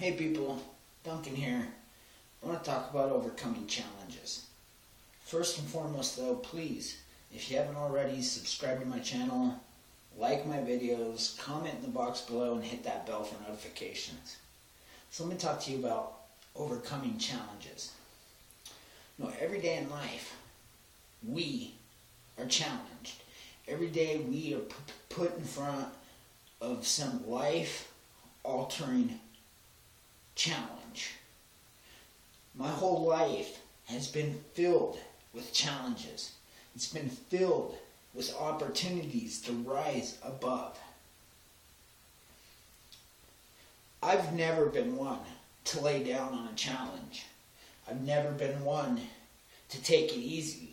Hey people, Duncan here. I want to talk about overcoming challenges. First and foremost though, please, if you haven't already, subscribe to my channel, like my videos, comment in the box below, and hit that bell for notifications. So let me talk to you about overcoming challenges. Every day in life, we are challenged. Every day we are put in front of some life-altering challenge. My whole life has been filled with challenges. It's been filled with opportunities to rise above. I've never been one to lay down on a challenge. I've never been one to take it easy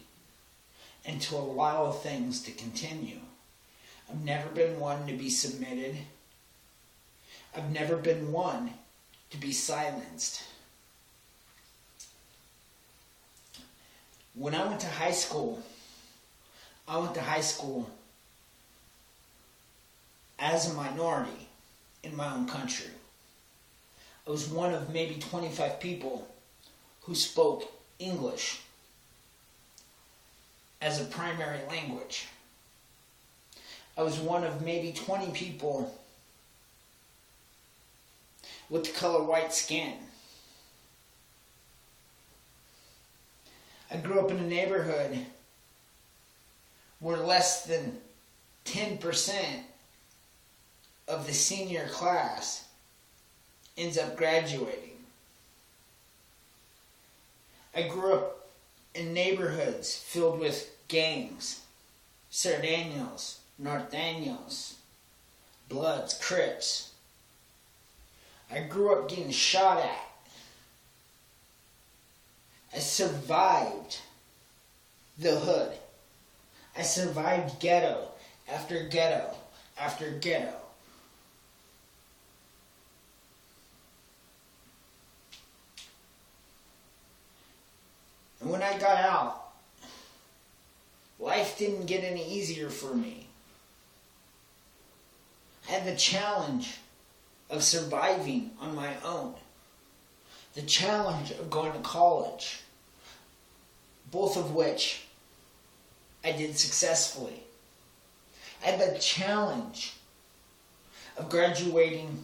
and to allow things to continue. I've never been one to be submitted. I've never been one to be silenced. When I went to high school as a minority in my own country. I was one of maybe 25 people who spoke English as a primary language. I was one of maybe 20 people with the color white skin. I grew up in a neighborhood where less than 10% of the senior class ends up graduating. I grew up in neighborhoods filled with gangs, Sardanos, Norteños, Bloods, Crips. I grew up getting shot at. I survived the hood. I survived ghetto after ghetto after ghetto. And when I got out, life didn't get any easier for me. I had the challenge of surviving on my own. The challenge of going to college, both of which I did successfully. I had the challenge of graduating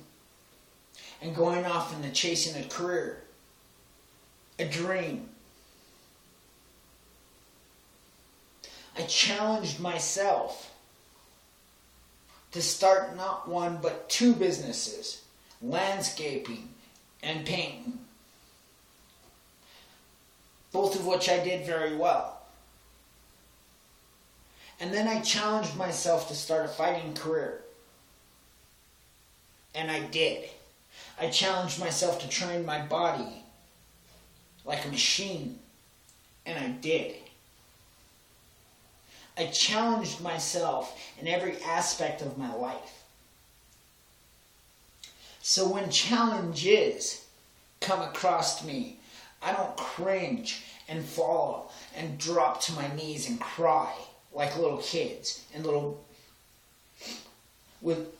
and going off into chasing a career, a dream. I challenged myself to start not one but two businesses, landscaping and painting, both of which I did very well. And then I challenged myself to start a fighting career. And I did. I challenged myself to train my body like a machine. And I did. I challenged myself in every aspect of my life. So when challenges come across me, I don't cringe and fall and drop to my knees and cry like little kids.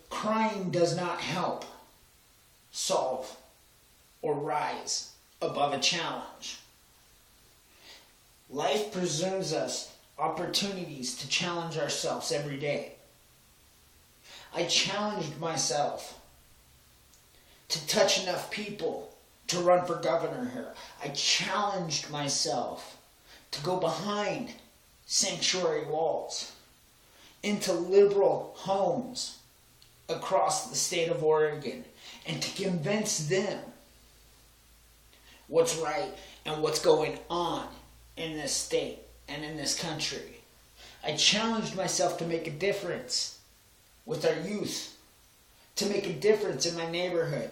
Crying does not help solve or rise above a challenge. Life presents us opportunities to challenge ourselves every day. I challenged myself to touch enough people to run for governor here. I challenged myself to go behind sanctuary walls into liberal homes across the state of Oregon and to convince them what's right and what's going on in this state and in this country. I challenged myself to make a difference with our youth, to make a difference in my neighborhood,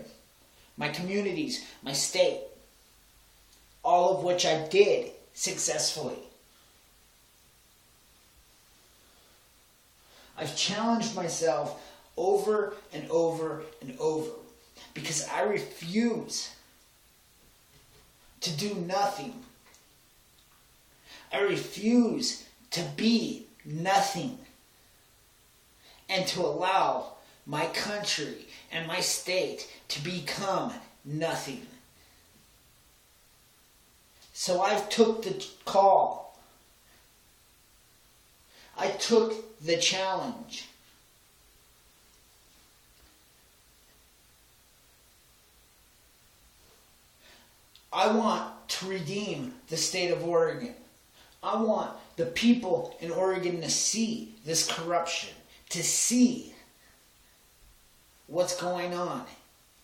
my communities, my state, all of which I did successfully. I've challenged myself over and over and over because I refuse to do nothing. I refuse to be nothing and to allow my country and my state to become Nothing. So I took the call. I took the challenge. I want to redeem the state of Oregon. I want the people in Oregon to see this corruption, to see what's going on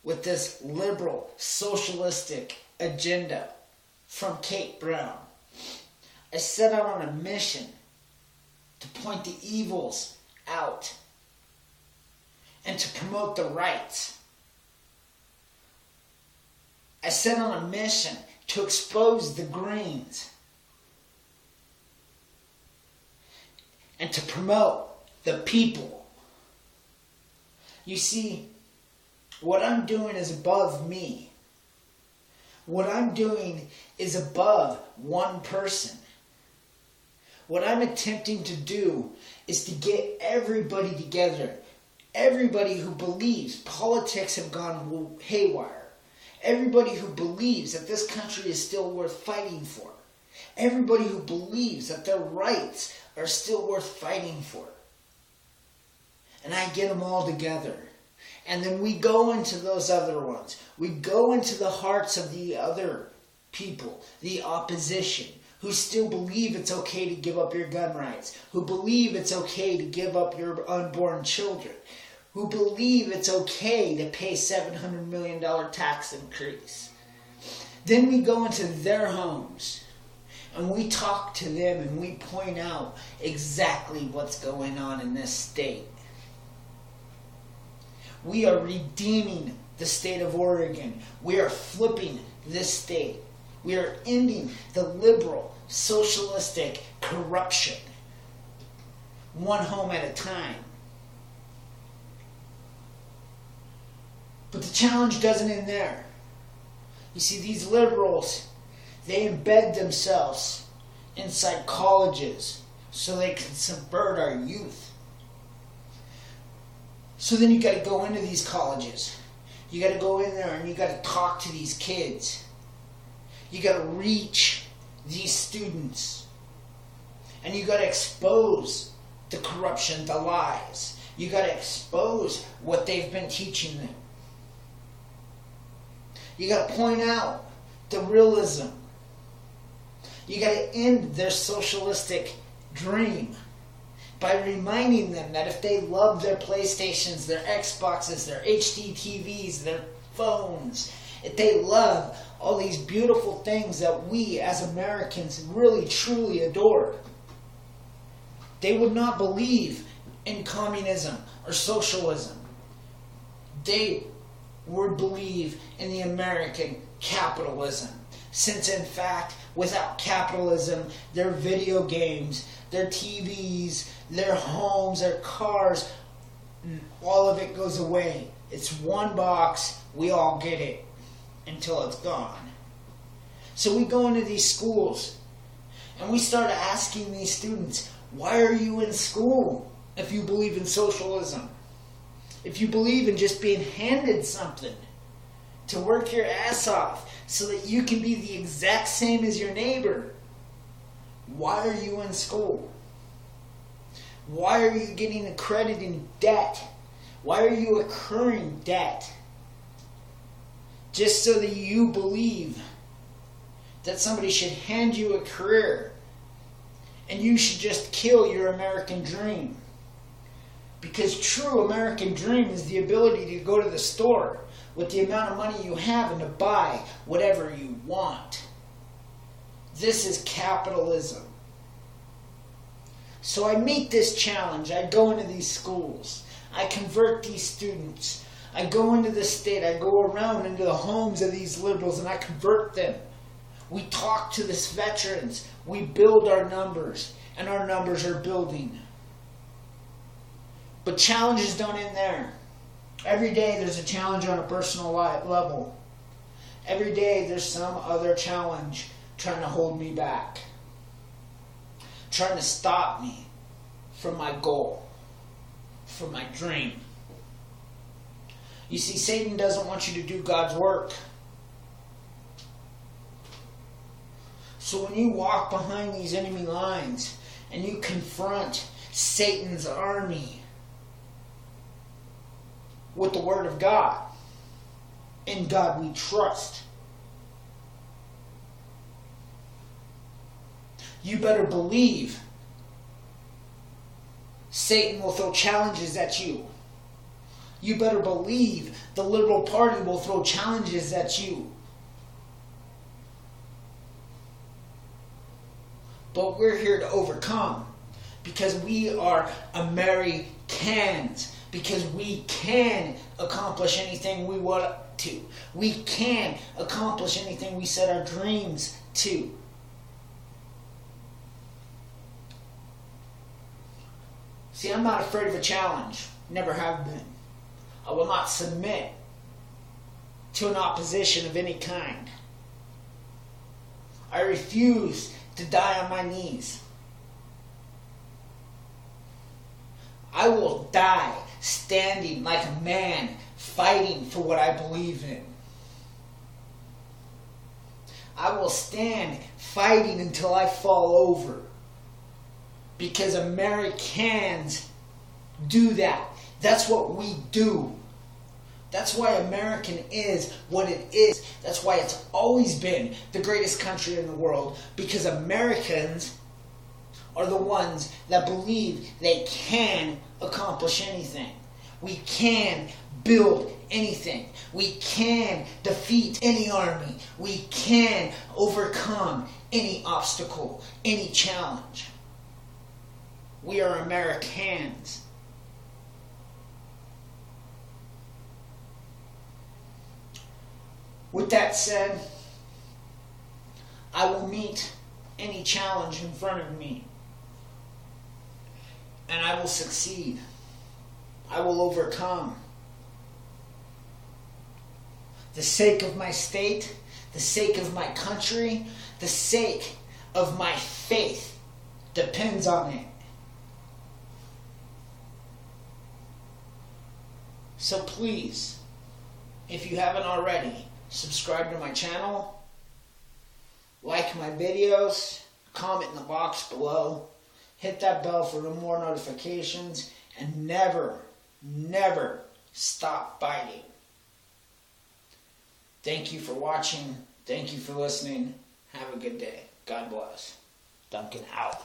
with this liberal, socialistic agenda from Kate Brown. I set out on a mission to point the evils out and to promote the rights. I set on a mission to expose the greens and to promote the people. You see, what I'm doing is above me. What I'm doing is above one person. What I'm attempting to do is to get everybody together. Everybody who believes politics have gone haywire. Everybody who believes that this country is still worth fighting for. Everybody who believes that their rights are still worth fighting for. And I get them all together. And then we go into those other ones. We go into the hearts of the other people, the opposition, who still believe it's okay to give up your gun rights, who believe it's okay to give up your unborn children, who believe it's okay to pay $700 million tax increase. Then we go into their homes and we talk to them and we point out exactly what's going on in this state. We are redeeming the state of Oregon. We are flipping this state. We are ending the liberal, socialistic corruption. One home at a time. But the challenge doesn't end there. You see, these liberals, they embed themselves inside colleges so they can subvert our youth. So then you got to go into these colleges. You got to go in there and you got to talk to these kids. You got to reach these students. And you got to expose the corruption, the lies. You got to expose what they've been teaching them. You got to point out the realism. You got to end their socialistic dream by reminding them that if they love their PlayStations, their Xboxes, their HD TVs, their phones, if they love all these beautiful things that we as Americans really truly adore, they would not believe in communism or socialism. They would believe in the American capitalism. Since in fact, without capitalism, their video games, their TVs, their homes, their cars, all of it goes away. It's one box, we all get it until it's gone. So we go into these schools and we start asking these students, why are you in school if you believe in socialism? If you believe in just being handed something to work your ass off so that you can be the exact same as your neighbor, why are you in school? Why are you getting accredited in debt? Why are you accruing debt? Just so that you believe that somebody should hand you a career and you should just kill your American dream. Because true American dream is the ability to go to the store with the amount of money you have and to buy whatever you want. This is capitalism. So I meet this challenge. I go into these schools. I convert these students. I go into the state. I go around into the homes of these liberals and I convert them. We talk to these veterans. We build our numbers. And our numbers are building. But challenges don't end there. Every day there's a challenge on a personal level. Every day there's some other challenge trying to hold me back. Trying to stop me from my goal, from my dream. You see, Satan doesn't want you to do God's work. So when you walk behind these enemy lines and you confront Satan's army with the Word of God, in God we trust, you better believe Satan will throw challenges at you. You better believe the Liberal Party will throw challenges at you. But we're here to overcome because we are Americans. Because we can accomplish anything we want to. We can accomplish anything we set our dreams to. See, I'm not afraid of a challenge. Never have been. I will not submit to an opposition of any kind. I refuse to die on my knees. I will die standing like a man, fighting for what I believe in. I will stand fighting until I fall over. Because Americans do that. That's what we do. That's why American is what it is. That's why it's always been the greatest country in the world. Because Americans are the ones that believe they can accomplish anything. We can build anything. We can defeat any army. We can overcome any obstacle, any challenge. We are Americans. With that said, I will meet any challenge in front of me. And I will succeed. I will overcome. The sake of my state, the sake of my country, the sake of my faith depends on it. So please, if you haven't already, subscribe to my channel, like my videos, comment in the box below, hit that bell for more notifications, and never, never stop fighting. Thank you for watching. Thank you for listening. Have a good day. God bless. Duncan out.